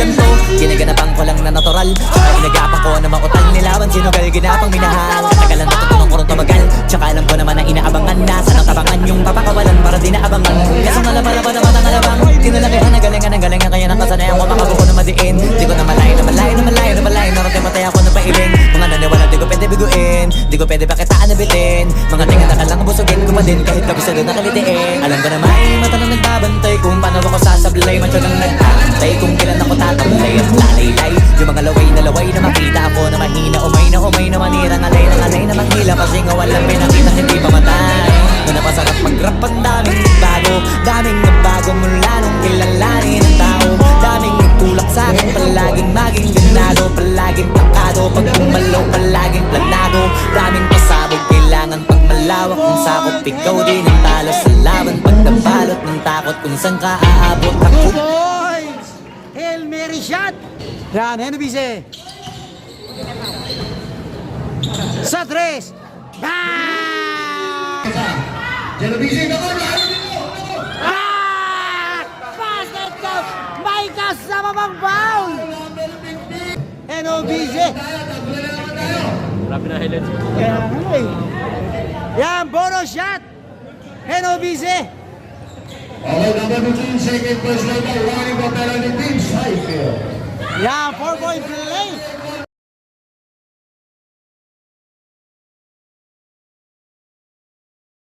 ganto. Ginaganapan ko lang na natural, tsaka inagapan ko na mautal. Nilaban sinugal, ginapang minahal. Tagalan natutunan ko rin tumagal, tsaka alam ko naman na inaabangan na. Sanang tabangan yung papakawalan para di naabangan. Kaso nalabalaban naman ang alabang, tinalakihan na galingan kaya nakasanayan ko makabuko na madiin. Di ko na malayo na malayo na malayo na malayo. Naroon tayo matay ako na pailing. Mga naniwala di ko pwede biguin, di ko pwede pakitaan na bitin. Mga tinga na kalang busugin ko pa din kahit kabisado na kalitiin. Alam ko na may mata na nagbabantay kung paano ako sasablay. Macho nang nag-aantay kung kailan ako tatamlay at lalaylay. Yung mga laway na makita ako na mahina. Umay na manira, ngalay na manghila. Kasi nga walang pinakita hindi pa matay. Na napasarap mag-rap ang daming nagbago. Daming nagbago mula nung kilalanin ang tao. Daming nagtulak sa'kin, palaging maging ganado. Palaging takado, pag umalaw palaging planado. Daming pasabog, kailangan pag malawak ng sakop. Ikaw din ang talo sa laban, pagkabalot ng takot. Kung saan ka aabot ako. Boys! Hail Mary shot! Yan, Henobise! Sa tres! Ah! Genovese, Basket goal! May kasama pang foul! Henobise! Grabe na highlights. Yan, bonus shot! Henobise! Okay, number 15, second place number, running the penalty team, Cycle. Yan, 4-point play!